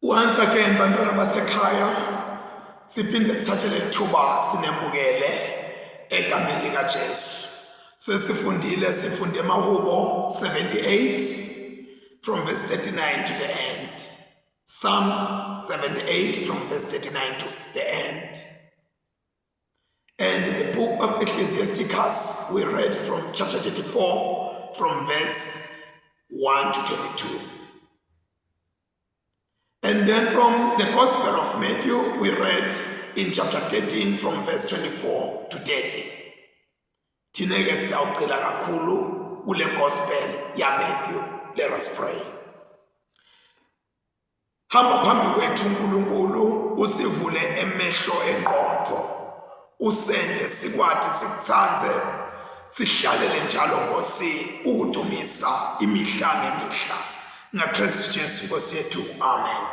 Once again, bantwana basekhaya, siphinde sithathele ithuba sinemukele egameni likaJesu. Sifunde eMahubo 78 from verse 39 to the end. Psalm 78 from verse 39 to the end. And in the book of Ecclesiasticus, we read from chapter 34 from verse 1 to 22. And then from the Gospel of Matthew, we read in chapter 13 from verse 24 to 30. Tineke sidawucela kakhulu kule Gospel ya Matthew. Let us pray. Hamba phambi kwethu uNkulunkulu, usivule emehlo engqondo. Usende sikwathi sikuthanze, sihlalele njalo Nkosi ukudumisa imihla ngemihla. NgaKristu Jesu Nkosi yethu, amen.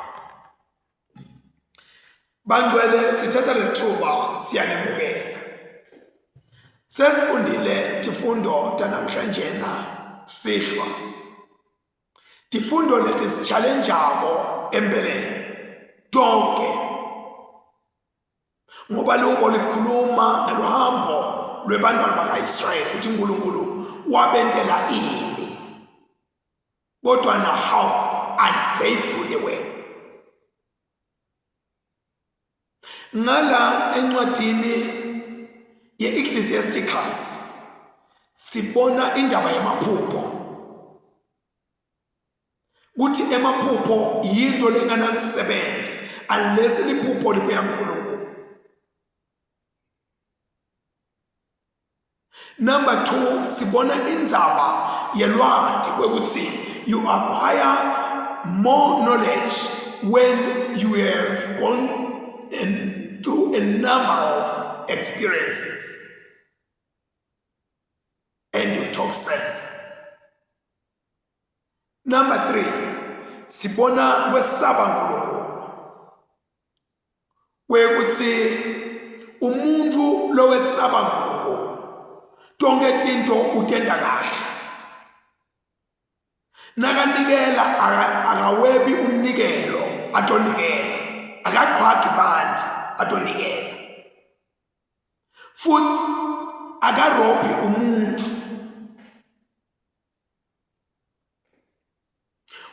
Bangcwele, sithatha lethuba siyanemukela. Sesifundile tifundo tanamhlanje na sihlwa. Tifundo leti sichallengeako empeleni tonke. Ngoba lokho likhuluma ngeluhambo lwebantwana bakaIsrayeli ukuthi uNkulunkulu wabendela ini. Kodwa na how ungrateful they were. Ngala encwadini ye-Ecclesiasticus sibona indaba yamaphupho. Kuthi emaphupho yinto lenganamsebenzi unless liphupho libuya kuNkulunkulu. Number 2, sibona indzaba yelwati kwekuthi you acquire more knowledge when you have gone through a number of experiences and you talk sense. Number 3, sibona kwesaba uNkulunkulu kwekuthi umuntu lowesaba uNkulunkulu tonke tinto utenda kahle. Nakanikela akawebi umnikelo atonikela, akaqhwagi bantu atonikela, futhi akarobhi umuntu.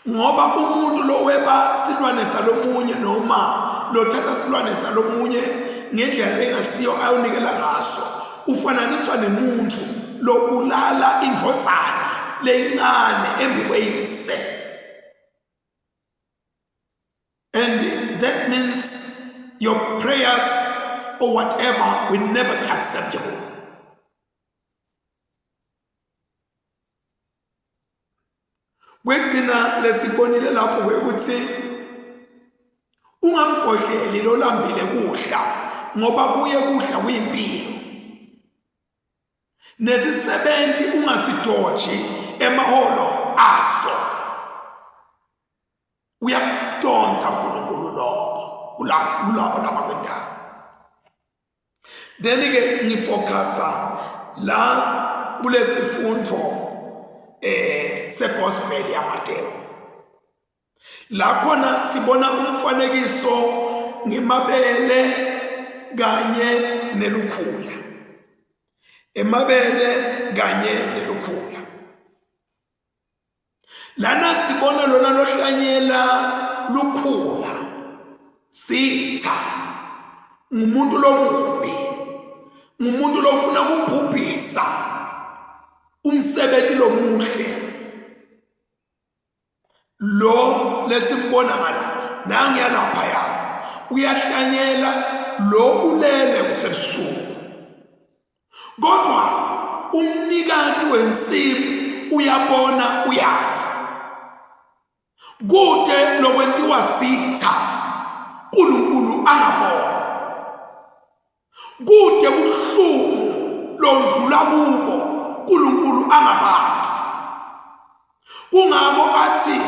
Ngoba umuntu loweba silwane salomunye noma lothatha silwane salomunye ngendlela engasiyo ayonikela ngaso, ufananiswa nemuntu lobulala indvodzana lencane embi kweyise. And that means your prayers or whatever will never be acceptable. Wekina lesibonile lapho kwekuthi ungamgodleli lolambile kudla ngoba kuye kudla kuyimpilo. Nesisebenti ungasidoji emaholo aso. Uyakudonsa uNkulunkulu lokho ulapho lapha kwendaba. Then ke ngifocusa la kulesifundo segospel yaMateyu. La khona sibona umfanekiso ngemabele kanye nelukhula. Emabele kanye nelukhula. Lana sibona lona lohlanyela lukhula. Sitha ngumuntu lomubi. Ngumuntu lofuna ukubhubhisa umsebenzi lomuhle. Lo lesimbona ngala nangi yalapha ya. Uyahlanyela lo ulele kusebusuku. Kodwa umnikati wensimu uyabona uyathi. Kude lokwentiwa sitha uNkulunkulu angabona. Kude buhlungu londlula kubo uNkulunkulu angabathi. Kungabo athi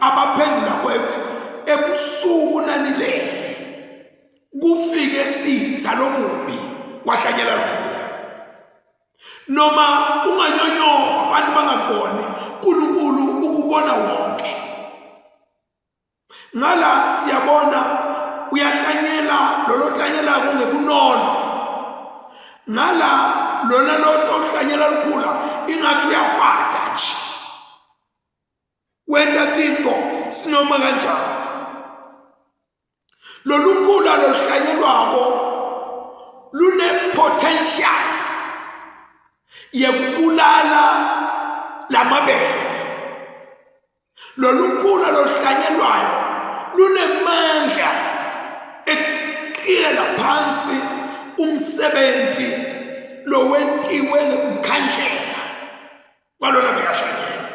abaphendula kwethu ebusuku nanilele kufike sitha lomubi wahlanyela lukhulu. Noma unganyonyoba abantu bangakuboni uNkulunkulu ukubona wonke. ngala siyabona uyahlanyela lolo hlanyela ngebunono ngala lona lo hlanyela lukhula ingathi uyafata nje wenda tinto sinoma kanjani lolukhula lohlanyelwako lune potential yekubulala lamabele lolukhula lohlanyelwayo lunemandla eqhela phansi umsebenzi lowentiwe ngokukhandlela kwalona bekahlanyela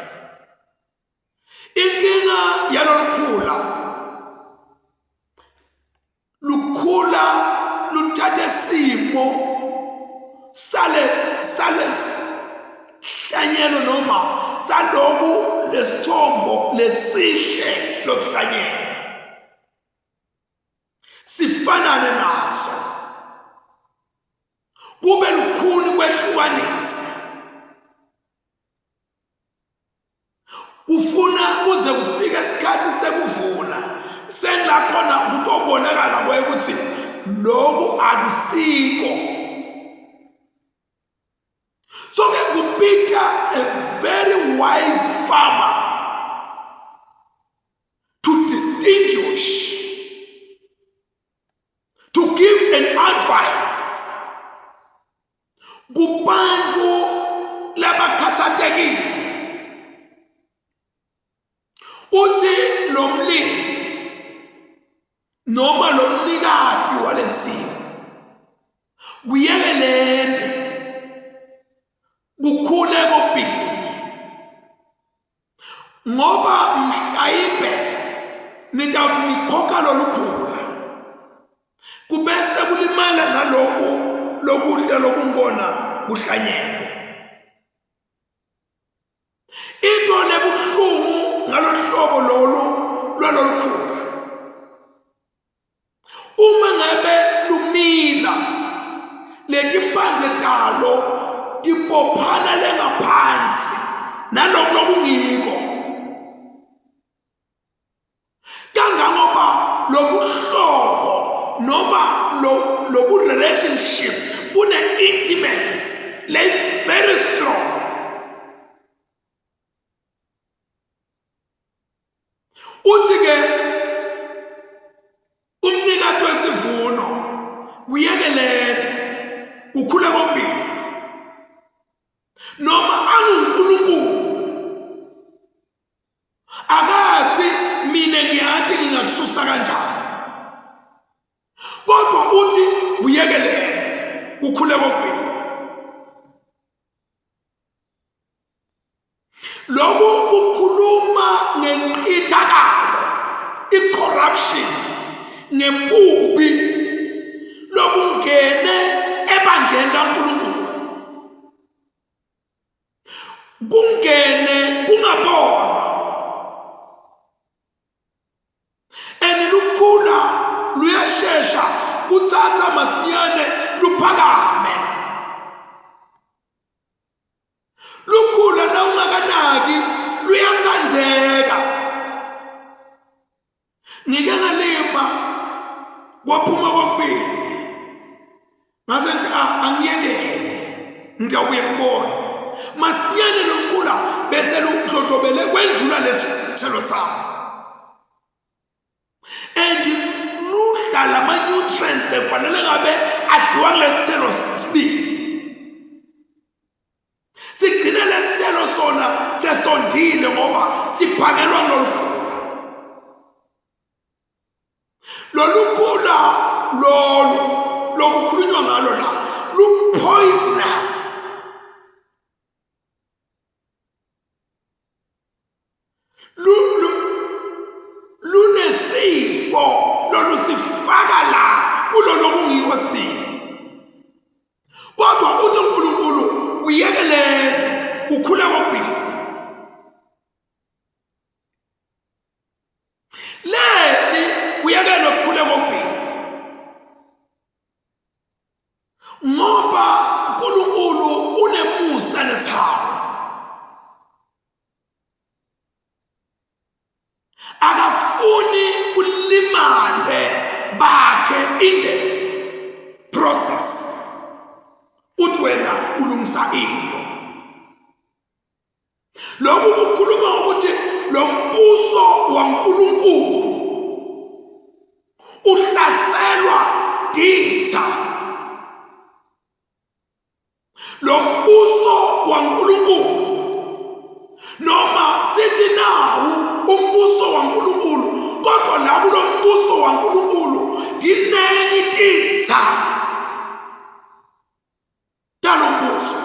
inkinga yalolukhula lukhula luthatha simo sale hlanyelo noma saloku lesithombo lesihle lokuhlanyela sifanane naso kube lukhuni kwehlukanisa ufuna kuze kufika isikhathi sekuvuna senlakhona kutobonakala ukuthi lokhu akusiko so ke kupita a very wise farmer to distinguish to give an advice kubantu labakhathatekile uthi lo mlimi noma lo mnikati walensimu kuyekelene kukhule kopini ngoba mhlawumbe nitawuthi nikhokha lolukhula kubese kulimala naloku lokudla lokungona kuhlanyelwe into lebuhlungu ngalohlobo lwalolukhula uma ngabe lumila letimpandze talo tibophana lengaphansi naloko lokungiko kangangoba lobuhlobo noma lobu relationships bune intimacy like very strong uthi ke umnikati wesivuno kuyekelene ukhule kopini noma anguNkulunkulu akathi mina ngiyathi ngingasusa kanjani kodwa uthi kuyekelene ukhule kopini lokho kukhuluma ngenqithakalo icorruption nempubi lokungene ebandleni laNkulunkulu kungene kungabona lukhula luyashesha kutsatsa masinyane luphakame lukhula na ungakanaki luyatsandzeka ngike ngalima kwaphuma kokubili ngase ngithi angiyekele ngiyawuye ngibone masinyane lokukhula bese ludlodlobele kwendlula lesithelo sawo and luhlala ama-nutrients lefanele ngabe adliwa kulesithelo sibili sigcine lesithelo sona sesondile ngoba siphakelwa lolukhula lokukhulunywa ngalo la lu-poisonous lunesifo lolusifaka la kulolokungiko sibili kodwa uthi uNkulunkulu uyekelene ukhula kokubili leni uyekele ukukhula kokubili ngoba uNkulunkulu unemusa neshawu akafuni bakhe in the process uthi wena ulungisa into. Lokhu kukhuluma ukuthi lo mbuso waNkulunkulu uhlaselwa ditha. Lo mbuso waNkulunkulu noma sithi nawo umbuso waNkulunkulu, kodwa la kulo mbuso waNkulunkulu dineni ditha talo mbuso.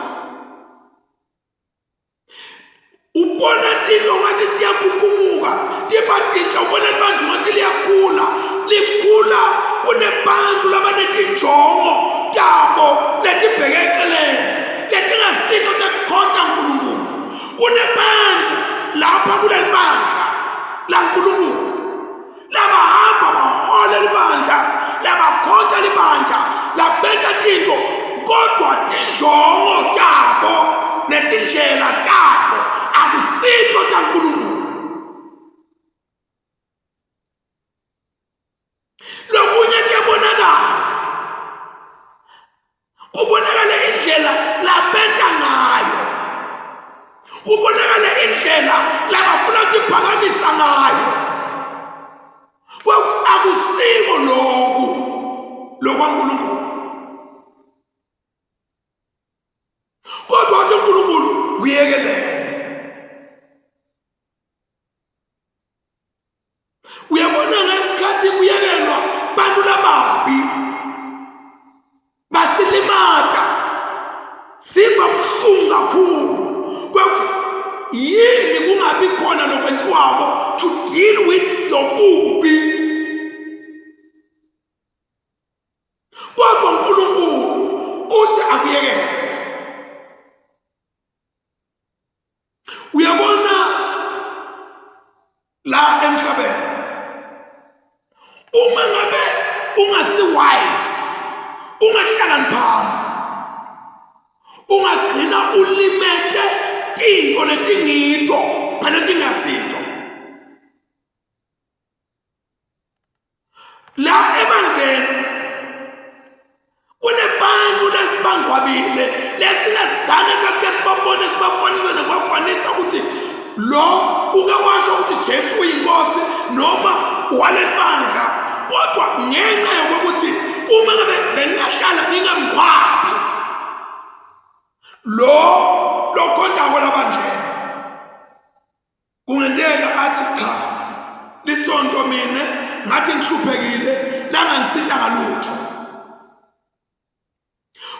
Ubona into ngathi tiyakhukumuka, tibatinhla, ubona abantu ngathi liyakhula, likhula kunebantu labanetinjongo tabo letibheke eceleni, letingasitho tekukhonza uNkulunkulu. Kunebantu lapha kuleli bandla laNkulunkulu labahamba bahola libandla, labakhonza libandla, labenta tinto, kodwa tinjongo tabo netindlela tabo akusitho taNkulunkulu. Lokunye kuyabonakala, kubonakala indlela labenta ngayo, kubonakala indlela labafuna ukuphakamisa ngayo, kodwa akusiko lokhu lokwaNkulunkulu. Kodwa uthi uNkulunkulu uyekelele. Uyabona ngesikhathi kuyekelwa bantu lababi basilimata, siba buhlungu kakhulu ukuthi yini kungabi khona lokwentiwako to deal with lobubi. Kodwa uNkulunkulu uthi akuyekele. Uyabona la emhlabeni, uma ngabe ungasi wise, ungahlakaniphanga, ungagcina ulimete tinto letingito ngaletingasito. La ebangeni kunebantu lesibangwabile lesingazange sasike sibabone, sibafanisa nokubafanisa ukuthi lo ukawasho ukuthi Jesu uyinkosi noma walebandla, kodwa ngenxa yokuthi uma ngabe bengahlala ngingamkhwaphi lo khondako labandlela, kungenteka athi cha lisonto mina ngathi ngihluphekile langangisita ngalutho.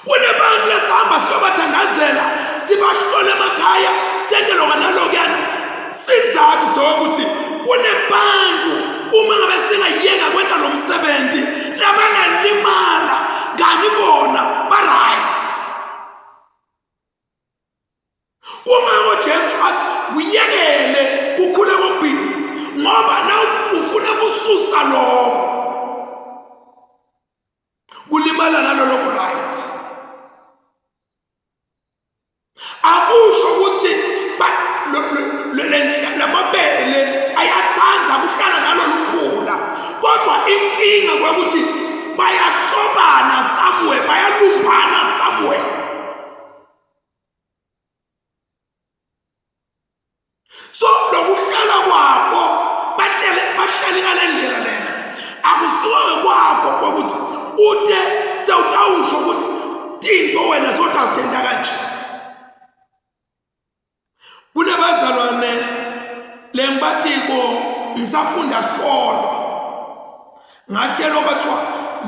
Kunebantu lesihamba siyobathandazela, sibahlole emakhaya, sente lokho nalokuyana, sizathu sokuthi kunebantu uma ngabe singayeka kwenta lo msebenzi labangalimala kanye bona ba-right. Uma Jesu athi uyekele ukhule kokubili, ngoba nawe ufuna kususa lokho kulimala nalo lokhu right. Akusho ukuthi lamabele ayathanda kuhlala nalo lukhula, kodwa inkinga kwekuthi bayahlobana somewhere, bayalumbana somewhere. So lokuhlala kwabo bahlale ngale ndlela lena akusiwe kwakho ukuthi ude sewutawusho ukuthi tinto wena zotawutenda kanje. Kunabazalwane lembatiko ngisafunda sikolo, ngatshela kwathiwa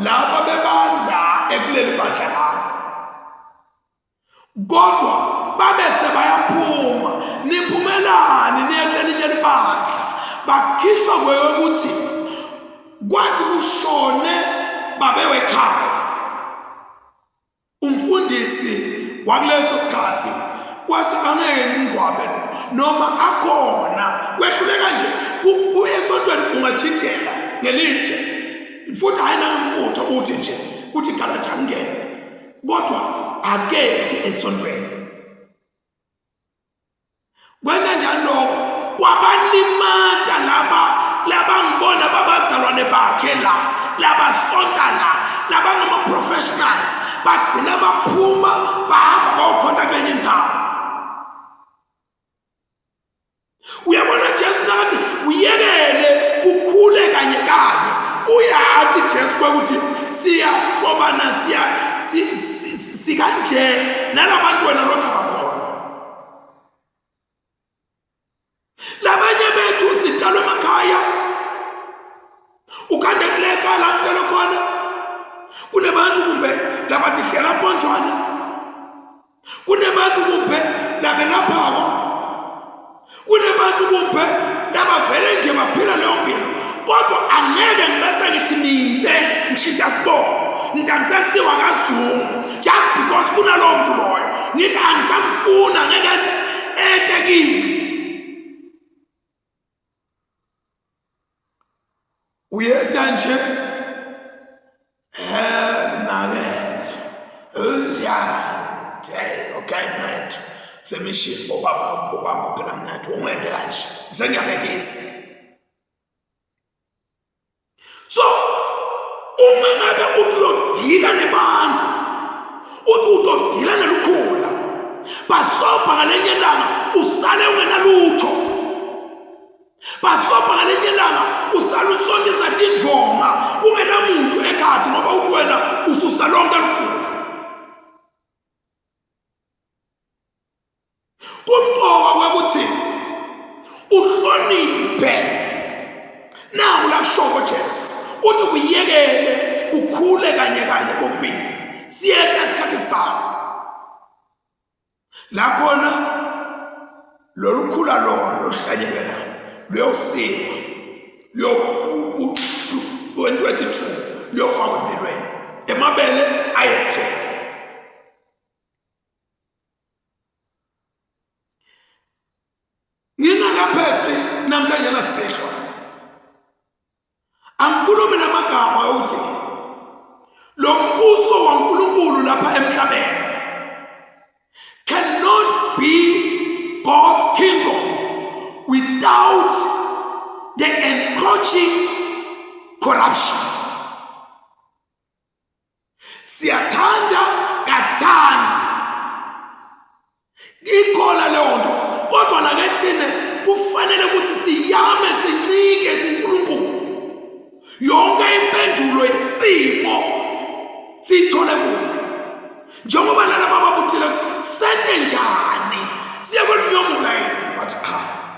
laba bebandla ekuleli bandla labo, kodwa babese bayaphuma niphumelani niye kulelinye libandla, bakhishwa kwekuthi kwathi kushone babewe ekhaya. Umfundisi wakuleso sikhathi wathi angeke ngingcwabe noma akhona kwehluleka nje kuye esontweni ungajijela ngelitshe futhi ayina umfutho uthi nje uthi galaja ngene, kodwa akethi esontweni. Kwena njalo kwabalimata laba ngibona babazalwane bakhe la labasonta la labangama-professionals bagcina baphuma bahamba bayokhonta kwenye indawo. Uyabona Jesu nakathi uyekele ukhule kanye kanye. Uyathi Jesu kwekuthi siyahlobana sikanje nalabantu wena lothaba khona. Labanye bethu sidalwe emakhaya ukande kuleka la ntelo khona. Kunebantu kumbe labathi hlela mponjwana. Kunebantu kumbe labelaphako. Kunebantu kumbe labavele nje baphila leyo mpilo. Kodwa angeke ngibese ngithi nile ngishintsha sibongo ngitangisasiwa kaZungu just because kunalowo muntu loyo ngithi angisamfuna ngeke ete kimi. Uyeta nje nakezo okay mnethu semishini bobamba phela mnethu ungende kanje sengiyabekisa. So uma ngabe uthi uyodila nebantu uthi utodila nelukhula basobha ngalenye ilanga usale ungenalutho. Basobha ngalenye ilanga usale usondeza tindvonga kungenamuntu ekhathi ngoba uthi wena ususa lonke lukhula. Kumqoka kwekuthi uhloniphe nawu la kushoko Jesu uthi kuyekele ukhule kanye kanye kokubili. Siyeke isikhathi sakho la khona lolu khula lohlanyekela luyosika luyo 2022 luyofakwa emlilweni emabele ayesithela. Ngingakaphethi namhlanje nasihlwa angikhulumi namagama ukuthi lo mbuso waNkulunkulu lapha emhlabeni cannot be God's kingdom without the encroaching corruption. Siyathanda kasithandi ikhola leyo nto kodwa nakethine kufanele ukuthi siyame sinike kuNkulunkulu yonke impendulo yesimo sithole kuye. Njengoba nalaba babuthile ukuthi sente njani siye kwelunyomula yini bathi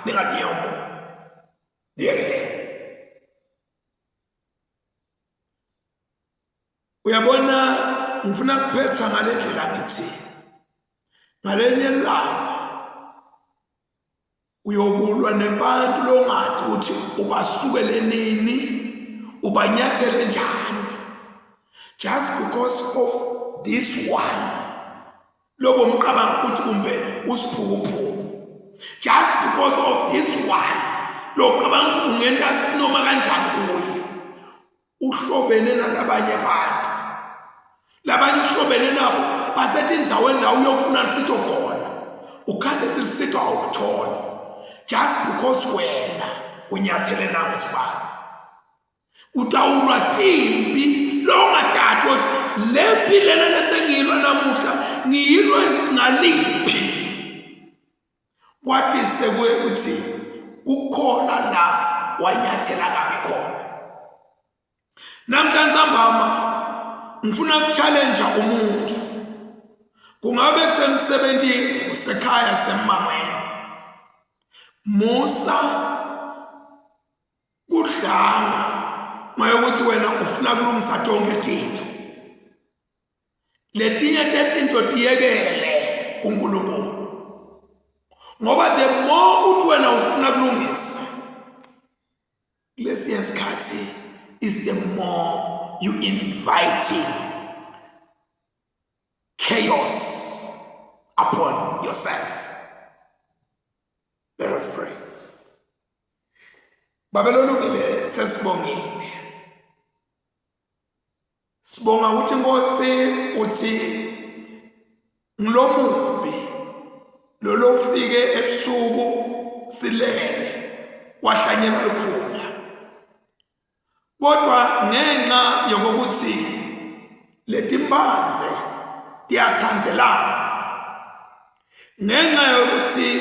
ninganiyomula diyekele. Uyabona ngifuna kuphetha ngale ndlela ngithi ngalenye ilanga uyobulwa nebantu longathi uthi ubasukele nini ubanyathele njani just because of this one lobo mqabanga ukuthi kumbe usiphukuphuku just because of this one loqabanga ukuthi ungenda sinoma kanjani kuye. Uhlobene nalabanye abantu labanye uhlobene nabo basethi indzaweni la uyofuna risito khona ukhande ukuthi risito awukuthola just because wena unyathele nabo sibani. Utawulwa timbi longathatha ukuthi lempi lena lesengiyilwa namuhla ngiyilwa ngaliphi. Kwathi sekuthi kukhona la wanyathela kabi khona. Namhlanje sambama ngifuna ukuchallenge umuntu. Kungabe kusemsebentini kusekhaya kusemamweni. Musa kudlanga mayokuthi wena ufuna kulungisa tonke tinto. Letinye tetinto tiyekele kuNkulunkulu. Ngoba the more uthi wena ufuna kulungisa lesinye isikhathi is the more you inviting chaos upon yourself. Let us pray. Babelolungile sesibongile. Sibonga ukuthi Nkosi uthi ngilomumbi lolo ufike ebusuku silele wahlanyela lukhula. Kodwa ngenxa yokuthi letimbanze tiyathandzelana ngenxa yokuthi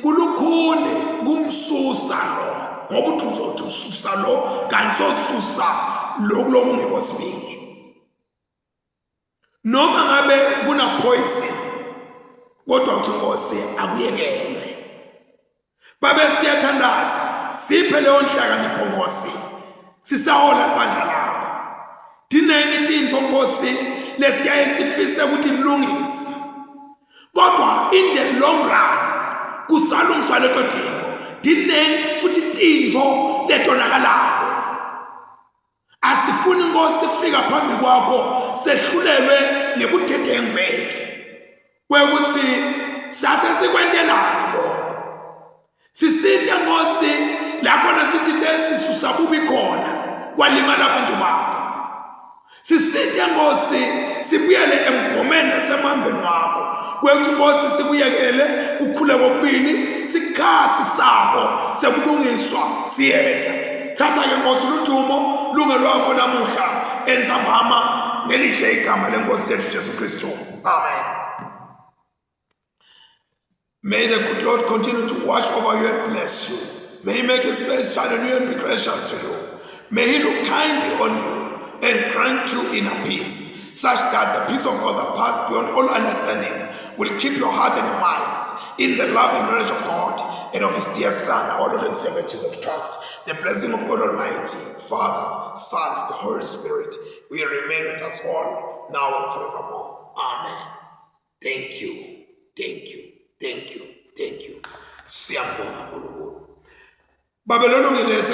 kulukhuni kumsusa lo ngoba uthi ususa lo kanti sosusa lokulo kungekho sibili noma ngabe kuna poison kodwa uthi Nkosi akuyekelwe babe siyathandaza siphe leyo nhlakanipho Nkosi sisahola ibandla lakho dinenge tintfo Nkosi lesiyaye sifise ukuthi lungise kodwa in the long run kusalungiswa leto tintfo dinenge futhi tintfo letonakalayo asifuni Nkosi kufika phambi kwakho sehlulelwe ngebudedengu bethu kwekuthi sase sikwentelani lokho sisinde Nkosi la khona sithi sisusa bubi khona kwalimala abantu bakho sisinde Nkosi sibuyele emgomeni nasemambeni wakho kwekuthi Nkosi sikuyekele kukhule kokubili sikhathi sabo sekulungiswa siyeda thatha ke Nkosi ludumo lunge lwakho namuhla enzambama ngelihle igama lenkosi yethu Jesu Kristu. Amen. May the good Lord continue to watch over you and bless you. May he make his face shine on you and be gracious to you. May he look kindly on you and grant you inner peace, such that the peace of God that passes beyond all understanding will keep your heart and your minds in the love and knowledge of God and of his dear Son, our Lord and Savior Jesus Christ. The blessing of God Almighty, Father, Son, and the Holy Spirit will remain with us all, now and forevermore. Amen. Thank you. Thank you. Thank you. Thank you. Siyambonga uNkulunkulu. Babelona ngilesi